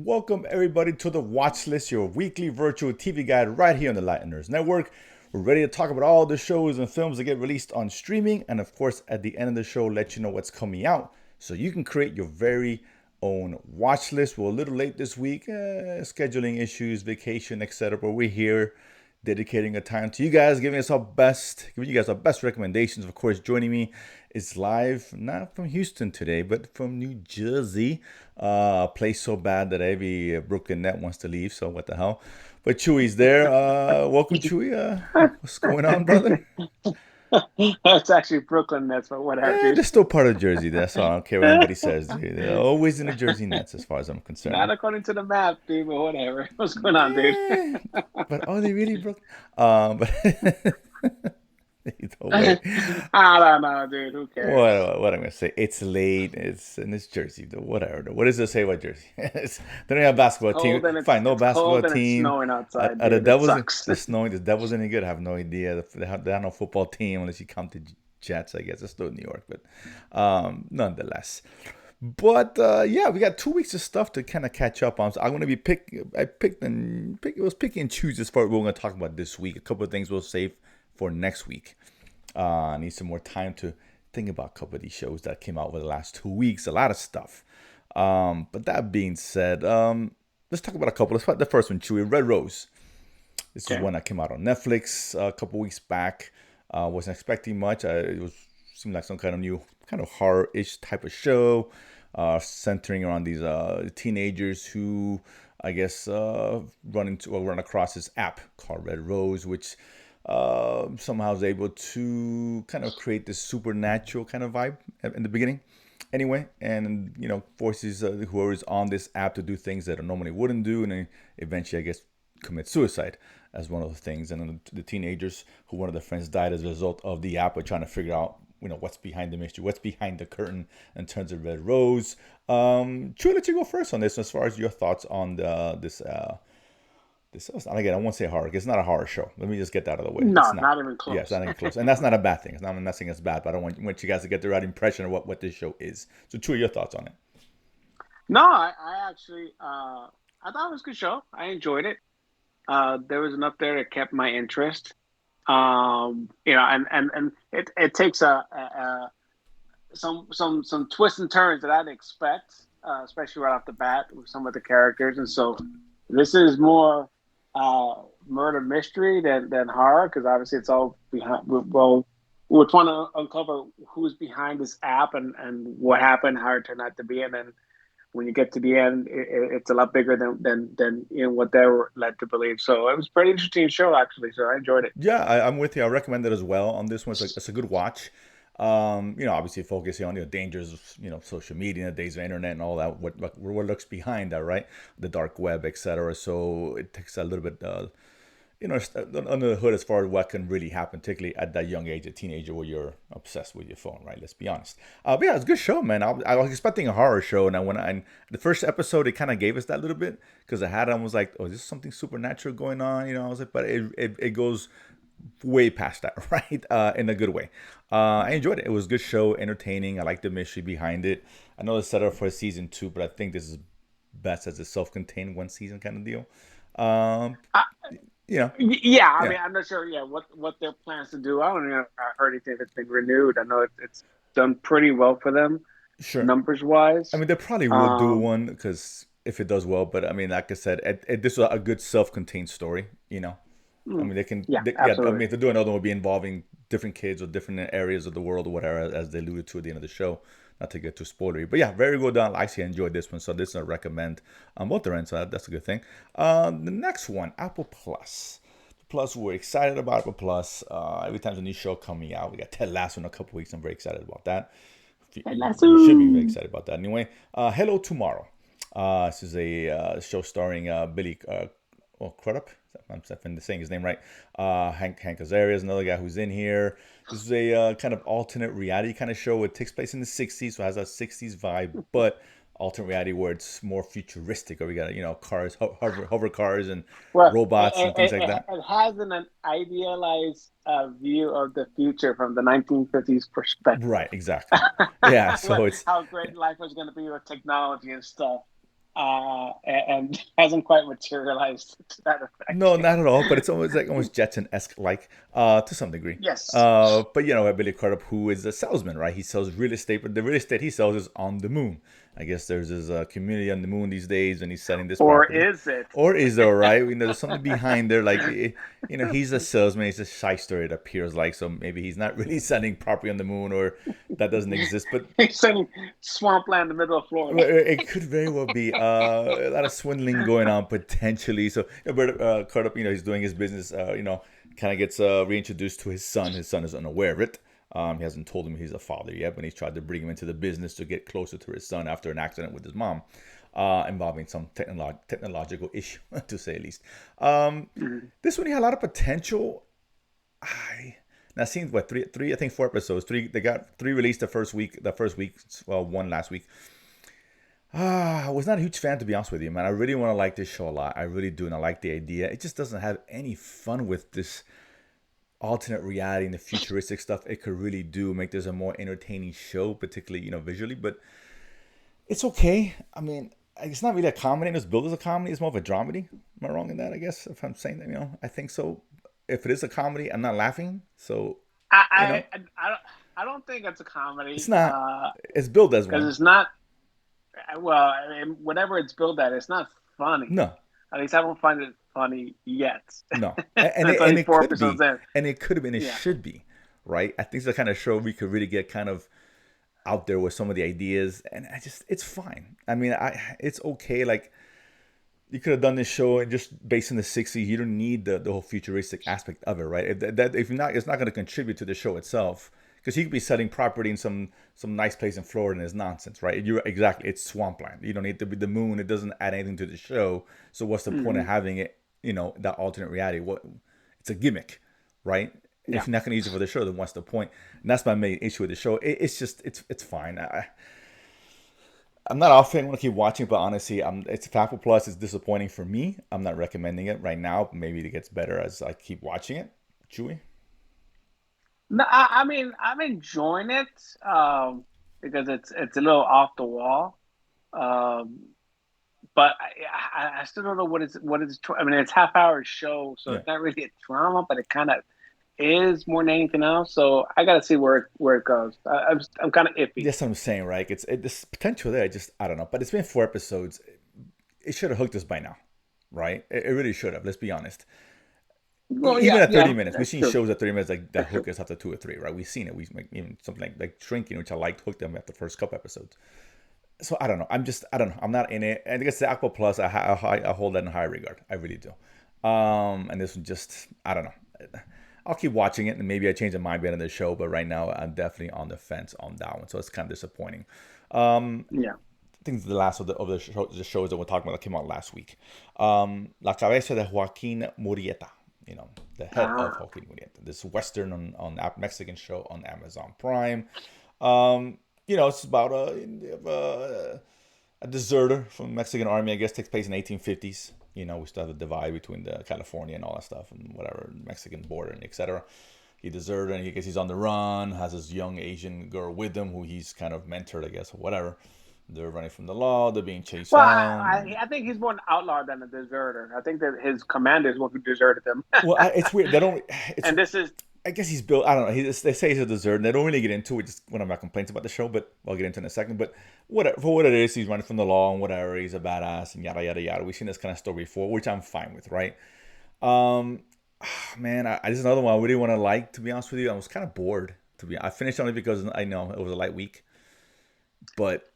welcome everybody to the Watchlist, your weekly virtual TV guide right here on the Lighteners Network. We're ready to talk about all the shows and films that get released on streaming, and of course, at the end of the show, let you know what's coming out so you can create your very own watch list. We're a little late this week, scheduling issues, vacation, etc. But we're here dedicating a time to you guys, giving you guys our best recommendations. Of course, joining me is live, not from Houston today, but from New Jersey. Place so bad that every Brooklyn net wants to leave, so what the hell. But Chewy's there. Welcome, Chewy. What's going on, brother? It's actually Brooklyn Nets, but whatever, dude. They're still part of Jersey. That's all. I don't care what anybody says. They're always in the Jersey Nets, as far as I'm concerned. Not according to the map, dude, but whatever. What's going on, dude? Eh, but are they really Brooklyn? But either way, I don't know, dude. Who cares? what I'm gonna say? It's late. It's Jersey. Though. Whatever. What does it say about Jersey? They don't have a It's basketball team. cold and Fine, no it's basketball cold and it's team. snowing outside, Are the dude. It Devils sucks. the snowing? The Devils any good? I have no idea. They have no football team unless you count the Jets. I guess it's still New York, but nonetheless. But yeah, we got 2 weeks of stuff to kind of catch up on. So I'm gonna be it was pick and choose as far as what we're gonna talk about this week. A couple of things we'll save for next week. I need some more time to think about a couple of these shows that came out over the last 2 weeks. A lot of stuff. But that being said, let's talk about a couple. Let's start the first one, Chewy. Red Rose. This is Okay. one that came out on Netflix a couple weeks back. Wasn't expecting much. It seemed like some kind of new, kind of horror-ish type of show, centering around these teenagers who, I guess, run across this app called Red Rose, which somehow is able to kind of create this supernatural kind of vibe in the beginning. Anyway, and forces whoever's on this app to do things that I normally wouldn't do, and then eventually, I guess, commit suicide as one of the things. And then the teenagers who one of their friends died as a result of the app are trying to figure out what's behind the mystery, what's behind the curtain in terms of Red Rose. Chu, let you go first on this as far as your thoughts on this. Again, I won't say horror. It's not a horror show. Let me just get that out of the way. It's No, not. not even Yeah, it's close. not even close, and that's not a bad thing. I'm not saying it's bad, but I don't want you guys to get the right impression of what this show is. So, Chu, your thoughts on it? No, I actually I thought it was a good show. I enjoyed it. There was enough there that kept my interest. And it takes some twists and turns that I'd expect, especially right off the bat with some of the characters. And so this is more murder mystery than horror, because obviously it's all behind. Well, we're trying to uncover who's behind this app and what happened, how it turned out to be, and then when you get to the end, it's a lot bigger than what they were led to believe. So it was a pretty interesting show, actually. So I enjoyed it. Yeah, I'm with you. I recommend it as well on this one. It's a good watch. Obviously focusing on the dangers of social media, the days of internet, and all that. What lurks behind that, right? The dark web, etc. So it takes a little bit, under the hood as far as what can really happen, particularly at that young age, a teenager, where you're obsessed with your phone, right? Let's be honest. But yeah, it's a good show, man. I was expecting a horror show, and the first episode, it kind of gave us that little bit because I had, I was like, oh, is this something supernatural going on? I was like, but it goes way past that, right? In a good way. I enjoyed it. It was a good show, entertaining. I like the mystery behind it. I know it's set up for season 2, but I think this is best as a self-contained one season kind of deal. Um, I, you know, yeah, I yeah, mean, I'm not sure. Yeah, what their plans to do. I don't know. I heard anything if it's been renewed. I know it's done pretty well for them, sure. numbers I wise. mean, they probably will do Um, one because if it does well, but I mean, like I said, this was a good self-contained story. I mm, mean, yeah, yeah. I absolutely. mean, if they do another one, will be involving different kids or different areas of the world or whatever, as they alluded to at the end of the show. Not to get too spoilery, but yeah, very good. I actually enjoyed this one, so this I recommend on both their ends. So that's a good thing. The next one, Apple Plus. Plus, we're excited about Apple Plus. Every time there's a new show coming out, we got Ted Lasso in a couple weeks. I'm very excited about that. And You should be very Lasso. excited about that. Anyway, Hello Tomorrow. This is a show starring Billy Crudup. I'm saying his name right. Hank Azaria is another guy who's in here. This is a kind of alternate reality kind of show. It takes place in the 60s, so it has a 60s vibe, but alternate reality where it's more futuristic. Or we got cars, hover cars, and Well, robots and things like that. it has an idealized view of the future from the 1950s perspective. Right, exactly. Yeah, Well, so it's how great life was going to be with technology and stuff. and hasn't quite materialized to that effect No, yet. not at all. But it's almost like almost Jetson-esque, like to some degree. Yes. But you know, Billy Crudup, who is a salesman, right? He sells real estate, but the real estate he sells is on the moon. I guess there's this community on the moon these days, and he's selling this Or property. is it? Or is there, right? You know, there's something behind there. Like, you know, he's a salesman. He's a shyster, it appears like. So maybe he's not really selling property on the moon, or that doesn't exist. But He's saying swampland in the middle of well, Florida. it could very well be a lot of swindling going on potentially. So, but caught up, you know, he's doing his business. You know, kind of gets reintroduced to his son. His son is unaware of it. He hasn't told him he's a father yet, but he's tried to bring him into the business to get closer to his son after an accident with his mom, involving some technological issue, to say the least. Mhm. This one he had a lot of potential. I now seen what three I think 4 episodes. Three they got three released the first week. The first week, well, one last week. I was not a huge fan, to be honest with you, man. I really want to like this show a lot. I really do, and I like the idea. It just doesn't have any fun with this alternate reality and the futuristic stuff it could really do. Make this a more entertaining show, particularly, you know, visually. But it's okay. I mean, it's not really a comedy. It's billed as a comedy. It's more of a dramedy. Am I wrong in that? I guess if I'm saying that, you know, I think so. If it is a comedy, I'm not laughing. So you know, I don't think it's a it's comedy not. It's billed as because one. it's not. Well, I mean, whatever it's billed at, it's not funny. No, At least I don't find it funny yet. no, and It's it, and only it four could episodes be, in. and it could have been, it Yeah. should be, right? I think it's the kind of show we could really get kind of out there with some of the ideas, and I just, it's fine. I mean, it's okay. Like you could have done this show and just based in the '60s. You don't need the whole futuristic aspect of it, right? If you're not, it's not going to contribute to the show itself. Because he could be selling property in some nice place in Florida and it's nonsense, right? You're exactly, it's swampland. You don't need to be the moon. It doesn't add anything to the show. So what's the point of Hmm. having it? You know, that alternate reality. What? It's a gimmick, right? If Yeah. you're not going to use it for the show, then what's the point? And that's my main issue with the show. It's just it's fine. I'm not often going to keep watching, but honestly, it's Apple Plus. It's disappointing for me. I'm not recommending it right now. Maybe it gets better as I keep watching it. Chewy. No, I mean I'm enjoying it because it's a little off the wall. Um, but I still don't know what is. I mean, it's half hour show, so Yeah. it's not really a drama, but it kind of is more than anything else. So I got to see where it goes. I'm kind of iffy. That's what I'm saying, right? This potential there. I don't know, but it's been 4 episodes. It should have hooked us by now, right? It really should have. Let's be honest. Well, Even yeah, at 30 yeah, minutes, we've that's seen true. shows at 30 minutes like that That's hook true. us after two or three, right? We've seen it. We like even something like Shrinking, which I liked, hooked them at the first couple episodes. So I don't know. I don't know. I'm not in it. And I guess the Aqua Plus, I hold that in high regard. I really do. And this one just, I don't know. I'll keep watching it, and maybe I change my mind by the end of the show. But right now, I'm definitely on the fence on that one. So it's kind of disappointing. Yeah. I think the last of the shows that we're talking about that came out last week. La Cabeza de Joaquin Murrieta. You know, the head of Ah. Joaquin Murrieta. This Western on Mexican show on Amazon Prime. You know, it's about a deserter from the Mexican army. I guess takes place in 1850s. You know, we still have the divide between the California and all that stuff and whatever Mexican border and etc. He deserted and he gets he's on the run. Has this young Asian girl with him who he's kind of mentored, I guess, or whatever. They're running from the law. They're being chased Well, down. I think he's more an outlaw than a deserter. I think that his commander is one who deserted him. Well, it's weird. They don't. It's And this is I guess he's built. I don't know. They say he's a dessert, and they don't really get into it. Just one of my complaints about the show, but I'll get into it in a second. But whatever, for what it is, he's running from the law and whatever. He's a badass and yada yada yada. We've seen this kind of story before, which I'm fine with, right? Um, man, this is another one I really want to like. To be honest with you, I was kind of bored. I finished only because I know it was a light week, but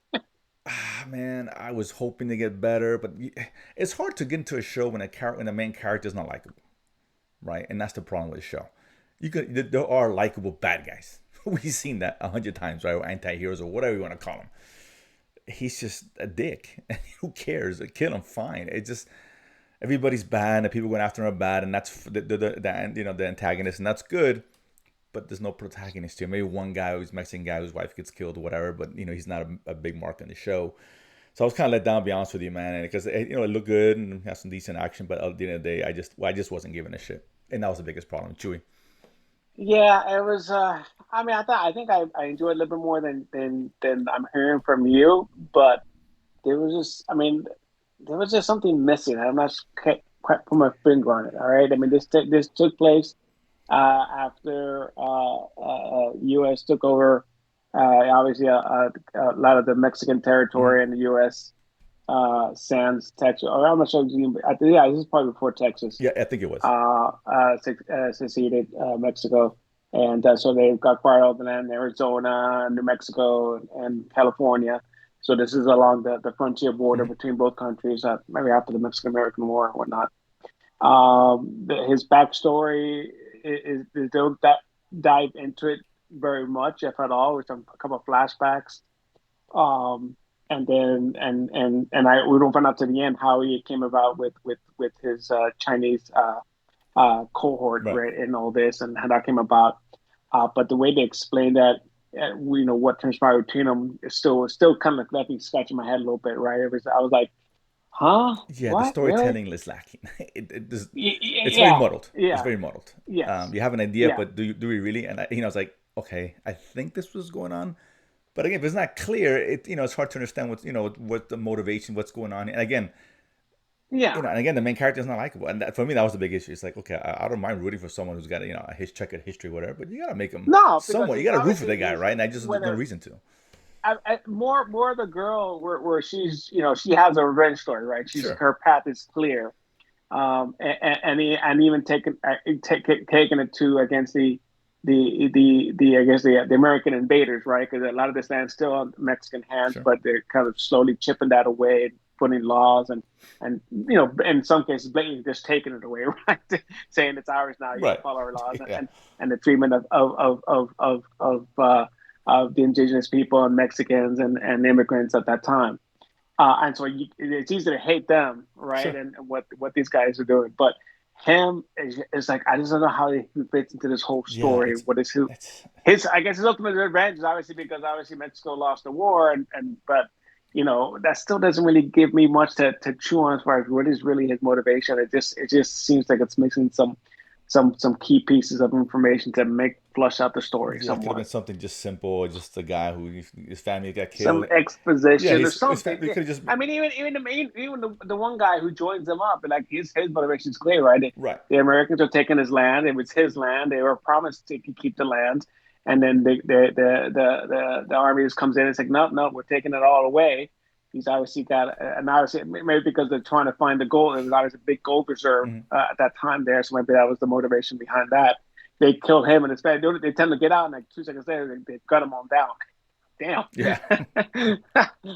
man, I was hoping to get better. But it's hard to get into a show when the main character is not likable, right? And that's the problem with the show. There are likable bad guys. We've seen that 100 times, right? Or anti-heroes or whatever you want to call them. He's just a dick. Who cares? Kill him, fine. It just everybody's bad, and the people going after him are bad, and that's the antagonist, and that's good. But there's no protagonist here. Maybe one guy who's Mexican guy whose wife gets killed or whatever, but he's not a big mark in the show. So I was kind of let down, to be honest with you, man, because it looked good and has some decent action, but at the end of the day, I just wasn't giving a shit, and that was the biggest problem. Chewy. yeah, it was. I mean, I think I enjoyed it a little bit more than I'm hearing from you, but there was just. I mean. there was just something missing. I'm not quite put my finger on it. All right. I mean, this took place after U.S. took over. Obviously, a lot of the Mexican Hmm. territory in the U.S. Sans Texas. Or I'm not sure. Yeah, this is probably before Texas Yeah, I think it was. seceded Mexico, and so they got quite all the land in Arizona, New Mexico, and California. So this is along the frontier border Hmm. between both countries, maybe after the Mexican American War and whatnot. His backstory is don't dive into it very much, if at all, with a couple of flashbacks. Um, and then and I we don't find out to the end how he came about with his Chinese cohort, Right. right, in all this and how that came about. But the way they explained that, what transpired between them is still kind of left me scratching my head a little bit, right? I was like, huh, Yeah, the what, really? storytelling is lacking. It's very Yeah, muddled. It's yeah, very muddled. yes, You have an idea, yeah, but do we really? And I was like, okay, I think this was going on, but again, if it's not clear, it's hard to understand what the motivation, what's going on. And again, yeah. and again, the main character is not likable, and for me, that was the big issue. It's like, okay, I don't mind rooting for someone who's got a his checkered history, whatever, but you gotta make him No, because somewhat. You he's gotta root for obviously the guy, he's right? And I just there's no whether reason to. more the girl where she's she has a revenge story, right? She's Sure. her path is clear, and even taking it to against the I guess the American invaders, right? Because a lot of this land's still on Mexican hands, Sure. but they're kind of slowly chipping that away, putting laws and in some cases blatantly just taking it away, right? Saying it's ours now. You got to Right. follow our laws, Yeah. and the treatment of the indigenous people and Mexicans and immigrants at that time. And so it's easy to hate them, right? Sure. And what these guys are doing, but him is like I just don't know how he fits into this whole Yeah. story. What is It's his? I guess his ultimate revenge is obviously because obviously Mexico lost the war, and but that still doesn't really give me much to chew on as far as what is really his motivation. It just seems like it's missing some key pieces of information to make flush out the story Yeah, it could have somewhat. been something just simple, just a guy who his family got Some killed. Yeah, exposition or his something. family Yeah. could have just I mean, even the one guy who joins them up, like his motivation is clear, right? right. The Americans are taking his land. It was his land. They were promised to keep the land, and then the army just comes in and says, no, no, we're taking it all away. He's obviously got, and obviously maybe because they're trying to find the gold. There was obviously a big gold reserve Hmm. at that time there, so maybe that was the motivation behind that. They killed him, and instead they tend to get out, and like 2 seconds later, they gun him on down. Damn. Yeah.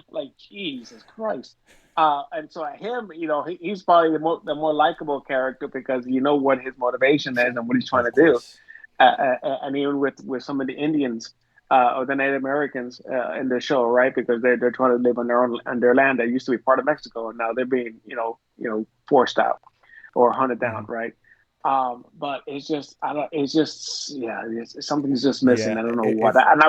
Like Jesus Christ. And so him, he's probably the more likable character because you know what his motivation is and what he's trying Of to do. course. And even with some of the Indians or the Native Americans in the show, right? Because they're trying to live on their land that used to be part of Mexico, and now they're being forced out or hunted down, Hmm. right? But it's just I don't. It's just yeah. Something's just missing. Yeah. I don't know what. If And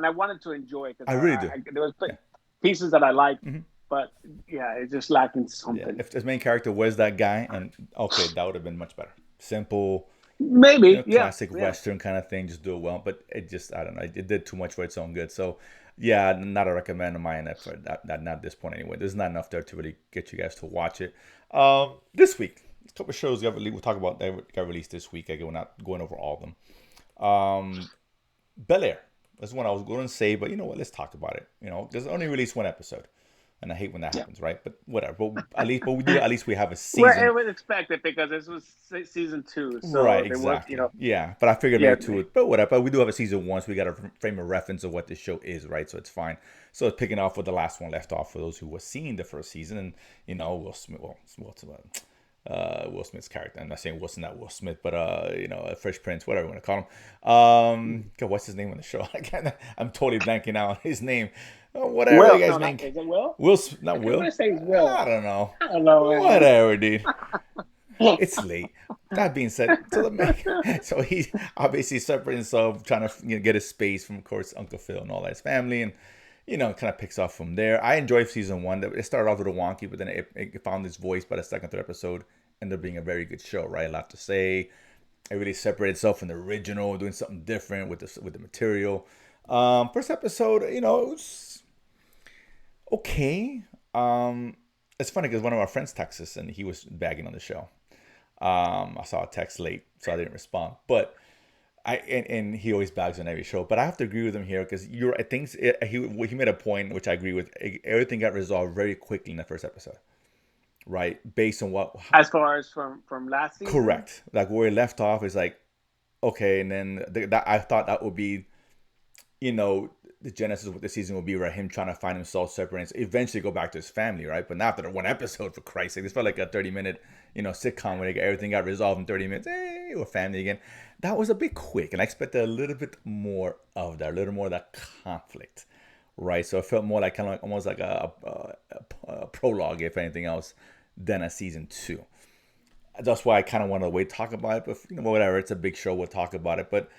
I wanted to enjoy it because I really do. there was Yeah. pieces that I liked, Hmm. but yeah, it's just lacking Yeah. something. If his main character was that guy, and okay, that would have been much better. Simple, Maybe, yeah, classic yeah. Western kind of thing. Just do it well. But it just, I don't know. It did too much for its own good. So, yeah, not a recommend on my end for that. Not at this point anyway. There's not enough there to really get you guys to watch it. This week, a couple of shows got released. We'll talk about that got released this week. We're not going over all of them. Bel Air. That's one I was going to say, but you know what? Let's talk about it. There's only released one episode, and I hate when that Yeah. happens, right? But whatever. But we do. At least we have a Well, season. it was expected because this was season two, Right, so there was, exactly. Yeah, but I figured yeah, maybe two, but whatever. But we do have a season one, so we got a frame of reference of what this show is, right? So it's fine. So it's picking off where the last one left off for those who were seeing the first season, and Will Smith, Will Smith's character. I'm not saying Wilson, not Will Smith, but Fresh Prince, whatever you want to call him. God, what's his name on the show? I'm totally blanking out on his name. Whatever the Will. No, guy's not name. is it Will? Not I want Will. to say it's Will. I don't know. I don't know, man. Whatever, dude. It's late. That being said, so he obviously separated himself, trying to get his space from, of course, Uncle Phil and all that his family, and kind of picks off from there. I enjoyed season one. It started off a little wonky, but then it found its voice by the second, third episode, ended up being a very good show. Right, a lot to say. It really separated itself from the original, doing something different with the material. First episode, it was okay. it's funny because one of our friends texted us and he was bagging on the show. I saw a text late, so I didn't respond. But and he always bags on every show. But I have to agree with him here because I think he made a point which I agree with. Everything got resolved very quickly in the first episode, right? Based on what As far as from last season. correct, like where he left off is like okay, and then that I thought that would be, you know, the genesis of what the season will be, right? Him trying to find himself separate and eventually go back to his family, right? But not after one episode, for Christ's sake. This felt like a 30-minute, sitcom where everything got resolved in 30 minutes. Hey, we're family again. That was a bit quick, and I expected a little bit more of that, a little more of that conflict, right? So it felt more like kind of like almost like a prologue, if anything else, than a season two. That's why I kind of wanted to wait to talk about it, but whatever. It's a big show. We'll talk about it, but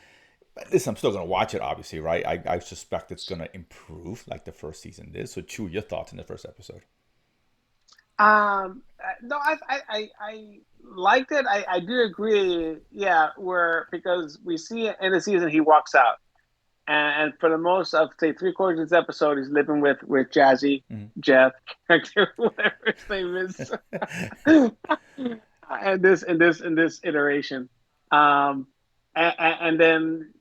listen, I'm still gonna watch it, obviously, right? I suspect it's gonna improve like the first season did. So, Chew, your thoughts in the first episode? No, I liked it. I do agree. Yeah, where because we see in the season he walks out, and for the most of say 3/4 of this episode, he's living with Jazzy, Mm-hmm. Jeff, character, whatever his name is, and this iteration, and then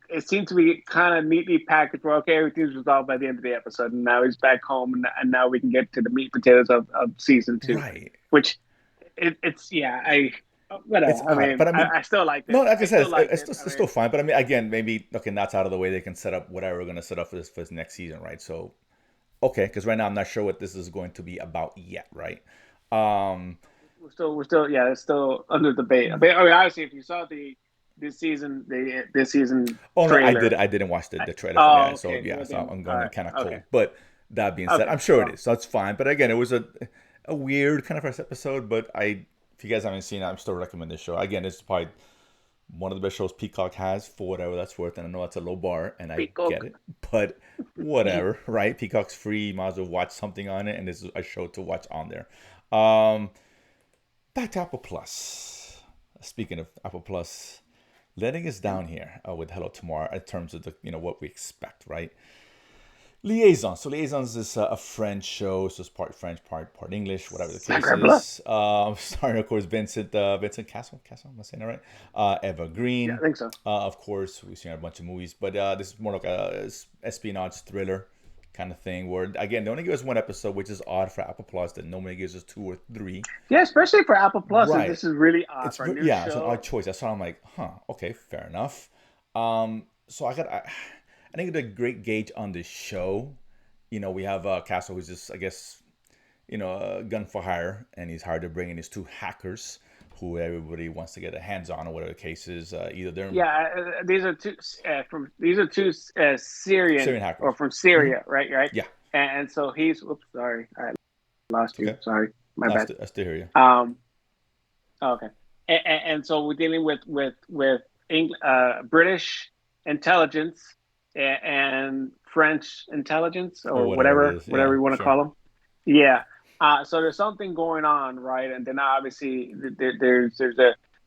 it seemed to be kind of neatly packaged. Where okay, everything's resolved by the end of the episode, and now he's back home, and now we can get to the meat and potatoes of season two, Right. which it's yeah, I whatever. It's I hard, mean, but I mean, I still liked no, it. like I I said, still liked it. I it's still mean, fine. But I mean, again, maybe looking that's out of the way, they can set up whatever we're gonna set up for this next season, right? So, okay, because right now I'm not sure what this is going to be about yet, right? Um, we're still yeah, it's still under debate. I mean, obviously, if you saw this season oh no, trailer. I didn't watch the trailer for Oh, yeah, so okay. yeah, Well, so then, I'm all going right. kind of Okay. cold. But that being said, Okay. I'm sure it Well, is, so it's fine. But again, it was a weird kind of first episode. But if you guys haven't seen it, I'm still recommend this show. Again, it's probably one of the best shows Peacock has for whatever that's worth. And I know that's a low bar, and I get Peacock. it. But whatever, right? Peacock's free. You might as well watch something on it, and this is a show to watch on there. Um, Back to Apple Plus. Speaking of Apple Plus, letting us down here with Hello Tomorrow in terms of the what we expect, right? Liaison. So Liaison is this a French show, so it's part French, part English, whatever the case Sacre bleu. is. Starring, of course, Vincent Castle. Am I saying that right? Eva Yeah, I Green. think so. Of course, we've seen a bunch of movies, but this is more like a espionage thriller kind of thing. Where again, they only give us one episode, which is odd for Apple Plus. That normally gives us two or three. Yeah, especially for Apple Plus, Right. this is really odd It's for a new yeah, it's an odd show. choice. That's why I'm like, huh, okay, fair enough. So I think it's a great gauge on this show. We have Castle, who's just, I guess, a gun for hire, and he's hired to bring in these two hackers who everybody wants to get their hands on, or whatever the case is. Either they're Yeah, these are two Syrian Syrian or hackers. from Hmm. Syria, right? Right. Yeah, And so he's. Oops, sorry, I lost it's you. okay. Sorry, my No, bad. I still hear you. Um. Okay. And so we're dealing with British intelligence and French intelligence Or or whatever it whatever is. whatever Yeah, you want to sure. call them. Yeah. So there's something going on, right? And then obviously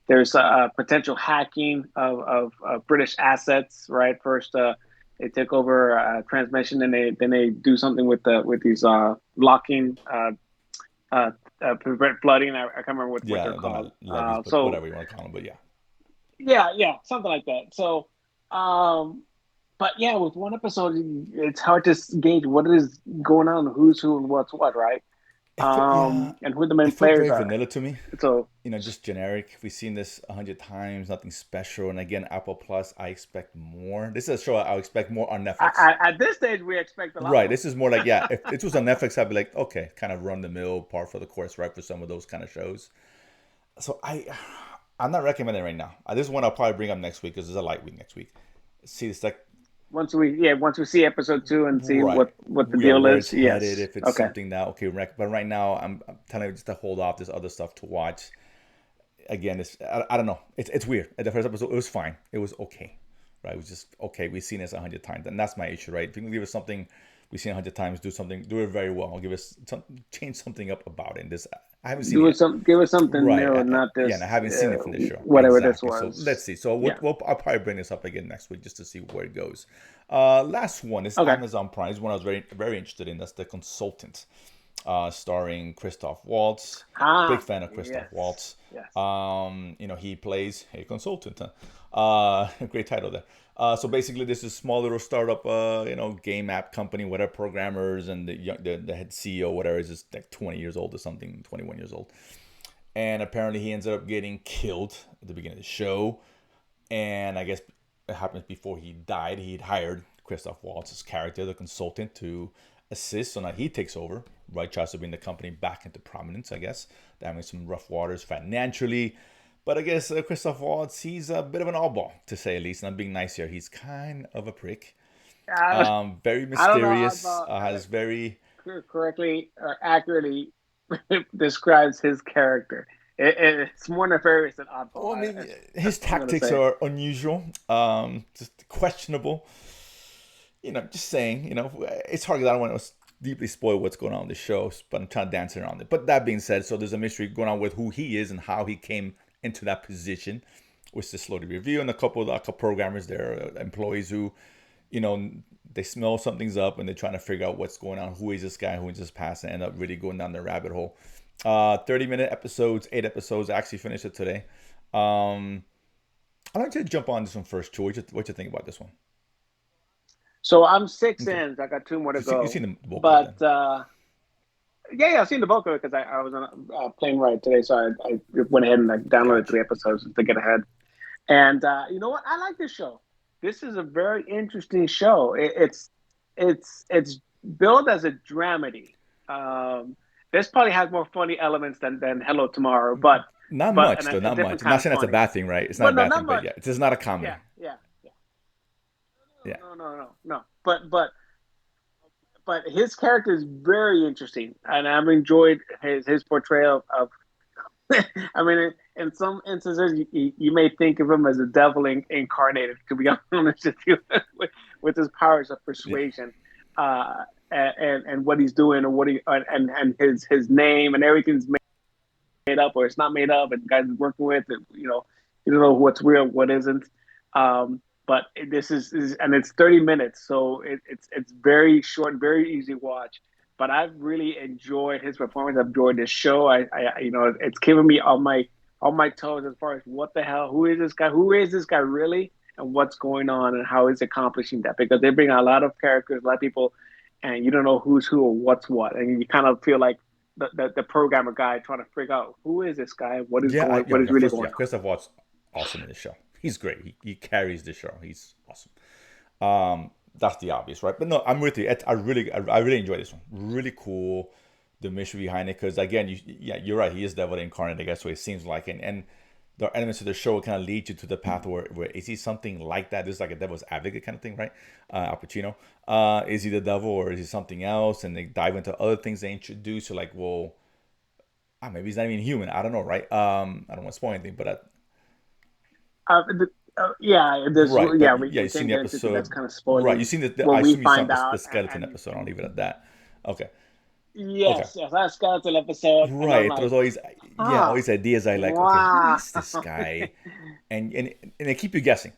there's a potential hacking of British assets, right? First, they took over transmission, and then they do something with these locking uh, prevent flooding. I can't remember what they're Yeah, they're called. not levies, but So whatever you want to call them. But yeah, yeah, something like that. So, um, but yeah, with one episode, it's hard to gauge what is going on, who's who, and what's what, right? yeah, And who the it main felt players very are. vanilla to me. So Just generic. We've seen this 100 times, nothing special. And again, Apple Plus, I expect more. This is a show I expect more on Netflix. at this stage, we expect a lot Right. more. This is more like, yeah, if it was on Netflix, I'd be like, okay, kind of run the mill, par for the course, right, for some of those kind of shows. So I'm not recommending it right now. This is one I'll probably bring up next week because there's a light week next week. See, it's like, Once we see episode two and see right, what the yeah, deal where is, it's headed, yes, if it's okay. something that, okay, but right now, I'm telling you just to hold off. There's other stuff to watch. Again, I don't know. It's weird. At the first episode, it was fine. It was okay, right? It was just okay. We've seen this 100 times, and that's my issue, right? If you can give us something we've seen 100 times, do it very well. Give us change something up about it. And this, I haven't seen it yet. Give us something Right. new, not Yeah, and I this haven't seen it from this show. whatever this Exactly. So let's was. see. So Yeah. I'll probably bring this up again next week just to see where it goes. Last one is Okay. Amazon Prime. This is one I was very, very interested in. That's The Consultant. starring Christoph Waltz. Big Ah, fan of Christoph yes, Waltz. yes. He plays a consultant. Great title there. So basically, this is a small little startup, game app company, whatever, programmers, and the head CEO, whatever, is just like 20 years old or something, 21 years old. And apparently, he ends up getting killed at the beginning of the show. And I guess it happens before he died. He'd hired Christoph Waltz's character, the consultant, to assist. So now he takes over, right? Tries to bring the company back into prominence, I guess. They're having some rough waters financially. But I guess Christoph Waltz, he's a bit of an oddball, to say at least. And I'm being nice here. He's kind of a prick. I, Very I don't know how mysterious. Has very correctly or accurately describes his character. It's more nefarious than oddball. well, I mean, his That's what I'm gonna tactics say. are unusual, just questionable. Just saying, it's hard because I don't want to deeply spoil what's going on in the show, but I'm trying to dance around it. But that being said, so there's a mystery going on with who he is and how he came into that position, which is slowly review. And a couple programmers there, employees who, you know, they smell something's up and they're trying to figure out what's going on. Who is this guy? Who is this past? And end up really going down the rabbit hole. 30-minute episodes, 8 episodes. I actually finished it today. Um, I'd like to jump on this one first, George. What you think about this one? So I'm six Okay. in. I got two more to You've go. seen the bulk of it then. But yeah, I've seen the bulk of it because I was on a plane ride today, so I went ahead and I downloaded Gotcha. 3 episodes to get ahead. And you know what? I like this show. This is a very interesting show. It's billed as a dramedy. Um, this probably has more funny elements than Hello Tomorrow, Not but much and though, a not different much. I'm not kind of saying that's a funny. bad thing, right? It's not Well, a no, bad not thing, but much. yeah, it's just not a Yeah, comedy. yeah, yeah. Yeah, No. But his character is very interesting, and I've enjoyed his portrayal of. I mean, in some instances, you may think of him as a devil incarnated. To be honest with you, with his powers of yeah, persuasion, and what he's doing, and what he and his name and everything's made up or it's not made up, and the guys he's working with, you don't know what's real, what isn't. But this is and it's 30 minutes, so it's very short, very easy watch. But I've really enjoyed his performance. I've enjoyed this show. It's keeping me on my toes as far as what the hell, who is this guy really, and what's going on, and how he's accomplishing that. Because they bring a lot of characters, a lot of people, and you don't know who's who or what's what, and you kind of feel like the programmer guy trying to figure out who is this guy, yeah. what is really First, yeah, going on. Christoph Waltz, awesome in the show. He's great. He carries the show. He's awesome. That's the obvious, right? But no, I'm with you. I really enjoy this one. Really cool, the mystery behind it. Because again, you're right. He is devil incarnate. I guess what it seems like, and the elements of the show kind of lead you to the path where is he something like that? This is like a devil's advocate kind of thing, right? Al Pacino. Is he the devil or is he something else? And they dive into other things they introduce. So like, well, maybe he's not even human. I don't know, right? I don't want to spoil anything, but Yeah, right. But yeah, we you've seen can't the get into because that's episode, kind of right? spoiling You've seen I what we assume you saw find the out, skeleton episode. I'll leave it at that. Okay. yes, Okay. yes, that skeletal episode, and I'm Right. There's like, always, yeah, ah, always ideas. I like. Okay, who wow. is this guy? And they keep you guessing.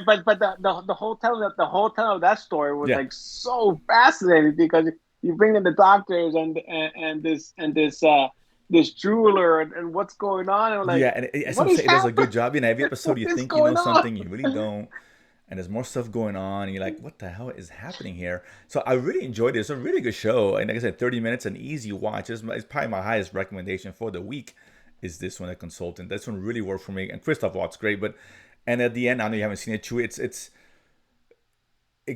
But the whole telling of that story was Yeah. like so fascinating because you bring in the doctors and this jeweler and what's going on, and I'm like, Yeah, and as what I'm is saying, it does a happening? good job. Every episode What you is think you know going on? something, you really don't, and there's more stuff going on, and you're like, what the hell is happening here? So I really enjoyed it. It's a really good show, and like I said, 30 minutes, an easy watch. It's probably my highest recommendation for the week. Is this one a consultant? This one really worked for me, and Christoph Waltz great, but and at the end, I know you haven't seen it too. It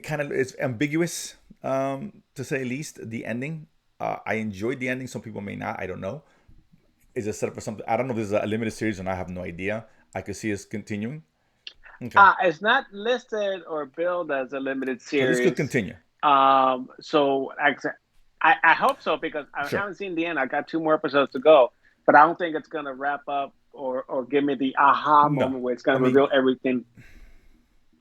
kind of it's ambiguous, to say the least. The ending, I enjoyed the ending. Some people may not. I don't know. Is it set up for something? I don't know if this is a limited series, and I have no idea. I could see us continuing. Okay, It's not listed or billed as a limited so this could series. continue. So I hope so because I Sure. haven't seen the end. I got 2 more episodes to go, but I don't think it's gonna wrap up or give me the aha No, moment where it's I gonna mean, reveal everything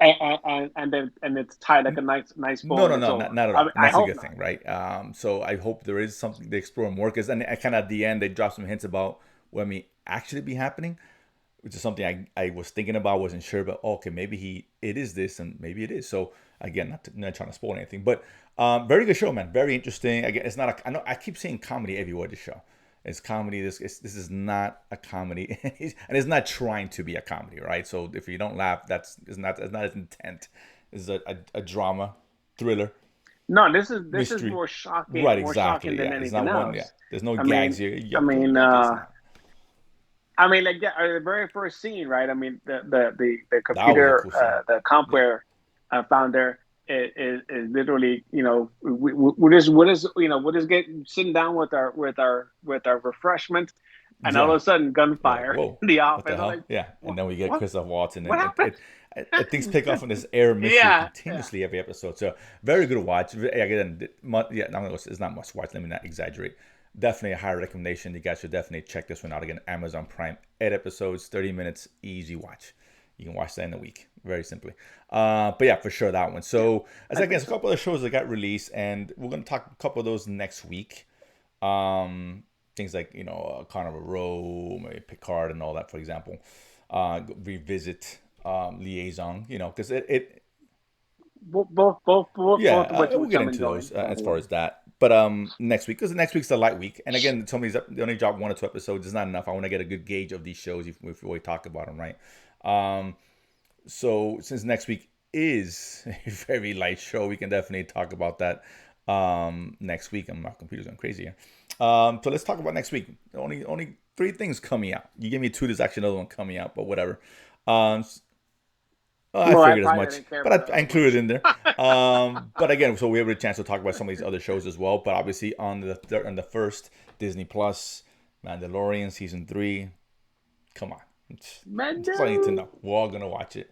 and it's tied like a nice bow no, and no, it's no, over. not at I all. mean, And I that's a hope good not. thing, right? So I hope there is something they explore more. Because and kind of at the end, they drop some hints about what may actually be happening, which is something I was thinking about, wasn't sure, but okay, maybe it is this, and maybe it is. So Again, not trying to spoil anything, but very good show, man. Very interesting. Again, it's not a. I know I keep saying comedy everywhere. This show, it's comedy. This is not a comedy, and it's not trying to be a comedy, right? So if you don't laugh, it's not its intent. It's a drama, thriller, No, this is mystery. more Right, shocking exactly. than Yeah, it's anything not one. Yeah, else. there's no I gags mean, here. I Yup, mean, yup. It's not. like the very first scene, right? I mean, the That was a computer, cool scene. the Yeah. compware founder is literally, we're just getting sitting down with our refreshment, and all Yeah. of a sudden You're like, gunfire whoa, in the what the office. I'm like, hell? Yeah. And what, then we get what, Christoph Waltz, and what happened? things pick off on this air mystery Yeah, yeah. continuously every episode. So very good watch. Again, yeah, it's not must watch. Let me not exaggerate. Definitely a high recommendation. You guys should definitely check this one out. Again, Amazon Prime, 8 episodes, 30 minutes, easy watch. You can watch that in a week, very simply. But yeah, for sure that one. Yeah, So as I again, think it's a so. couple of shows that got released, and we're gonna talk a couple of those next week. Um, Things like Carnival Row, maybe Picard, and all that, for example. Revisit Liaison, because it Both of yeah, which we'll get I'm into enjoying, those by as the far way. as that. But next week, because next week's the light week, and again, some of these they only drop 1 or 2 episodes. It's not enough. I want to get a good gauge of these shows if we talk about them, right? Um, so since next week is a very light show, we can definitely talk about that next week. And my computer's going crazy here. So let's talk about next week. Only three things coming out. You give me two. There's actually another one coming out, but whatever. Um, I Well, I figured as probably much, didn't care but about it I so included it much. in there. But again, so we have a chance to talk about some of these other shows as well. But obviously on the first, Disney Plus, Mandalorian season 3. Come on, that's all you need to Mendo. know. We're all gonna watch it.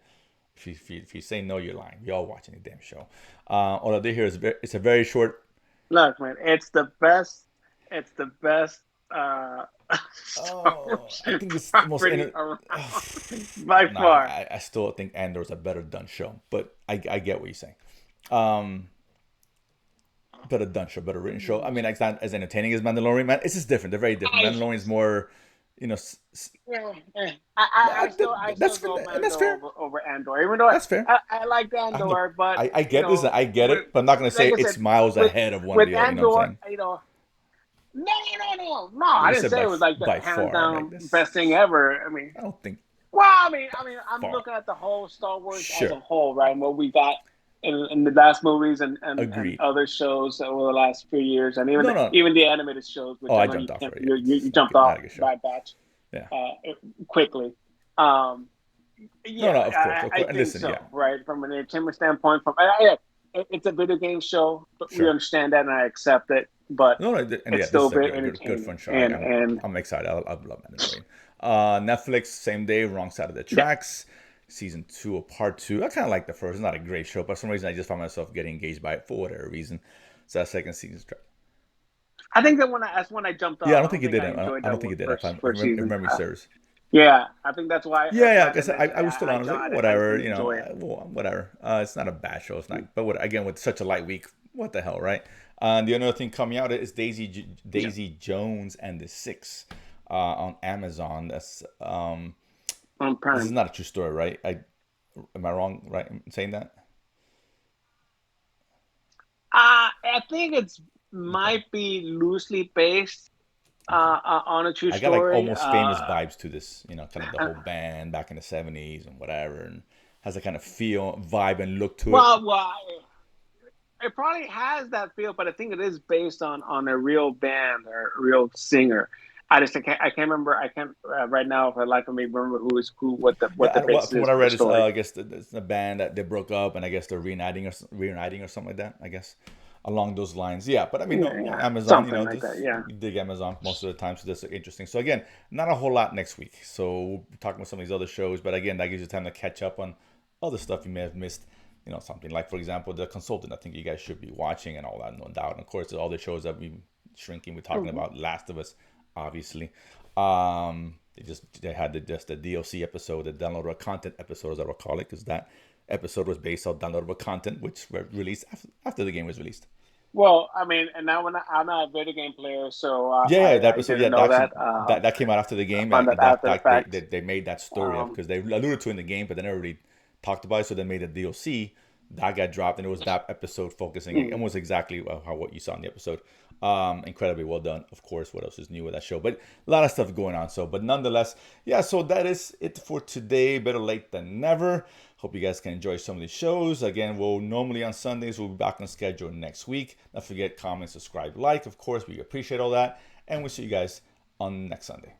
If you say no, you're lying. We all watching the damn show. All I did here is it's a very short. Look, man, it's the best. It's the best Star Oh, Wars I think it's the most. property around by No, far. I still think Andor's a better done show, but I get what you're saying. Um, Better done show, better written show. I mean, it's not as entertaining as Mandalorian, man. It's just different. They're very different. I, Mandalorian's more, you know, yeah, yeah. I still that's go and that's Mando fair. over Andor, even though That's fair. I like I look, Andor, but I get this. I get with it, but I'm not gonna say like I it's said, miles with ahead of one or with the other. You know what I'm Andor, saying? no, no, no, no, no. I You didn't said say it was like the by hands far like down this. best thing ever. I mean, I don't think well, I'm far. looking at the whole Star Wars as Sure, a whole, right? And what we got in the last movies and agreed. other shows over the last few years, and even No, no. even the animated shows, which Oh, I I know you jumped off can't, already. you Yeah, you, it's you jumped not off a good show. Bad Batch Yeah. quickly. Um, No, yeah, no. Of course, of I course. And think listen, so, yeah, right? From an entertainment standpoint, it's a video game show, but we sure. understand that and I accept it. But No, no, and yeah, it's this still is a very good entertaining, fun show. and and I'm excited. I love Mandalorian. Netflix, same day, wrong side of the yeah, tracks. Season 2 of part 2. I kind of like the first. It's not a great show, but for some reason I just found myself getting engaged by it for whatever reason. So that second season's track. I think that's when I jumped Yeah, I off. I don't think don't you think did I it. enjoyed I that don't think you did. first If season. memory serves. Yeah, I think Yeah, yeah. that's why Like I said, I was still on. I was like, I whatever, didn't enjoy it. well, whatever. It's not a bad show. It's not. But again, with such a light week, what the hell, right? And the other thing coming out is Yeah, Daisy Jones and the Six on Amazon. on This is Prime. not a true story, right? Am I wrong, right, in saying that? I think it's Okay. might be loosely based Okay. on a true I got like story. almost famous vibes to this, kind of the whole band back in the '70s and whatever, and has a kind of feel, vibe, and look to it. Well, it probably has that feel, but I think it is based on a real band or a real singer. I can't remember. I can't right now for the life of me remember who is who, what the Yeah, basis from is what I for the read, is story. I guess it's a band that they broke up, and I guess they're reuniting or something like that. I guess along those lines. Yeah, but I mean, Yeah, no, yeah, Amazon. something like that. This Yeah. we dig Amazon most of the time, so that's interesting. So again, not a whole lot next week. So we'll be talking about some of these other shows, but again, that gives you time to catch up on other stuff you may have missed. Something like, for example, The Consultant. I think you guys should be watching and all that, no doubt. And of course, all the shows that we shrinking. We're talking Mhm. about Last of Us, obviously. They had just the DLC episode, the downloadable content episode, as I will call it, because that episode was based on downloadable content, which were released after the game was released. Well, I mean, and now I'm not a video game player, so Yeah, yeah, that I episode. Yeah, didn't know actually, that. that came out after the I game. found that That after the that they, fact. they they made that story up Um, because they alluded to it in the game, but they never really talked about it. So they made a DLC that got dropped, and it was that episode focusing Mm. almost exactly how what you saw in the episode. Incredibly well done. Of course, what else is new with that show? But a lot of stuff going on. So, but nonetheless, yeah. So that is it for today. Better late than never. Hope you guys can enjoy some of these shows. Again, we'll normally on Sundays we'll be back on schedule next week. Don't forget comment, subscribe, like. Of course, we appreciate all that, and we'll see you guys on next Sunday.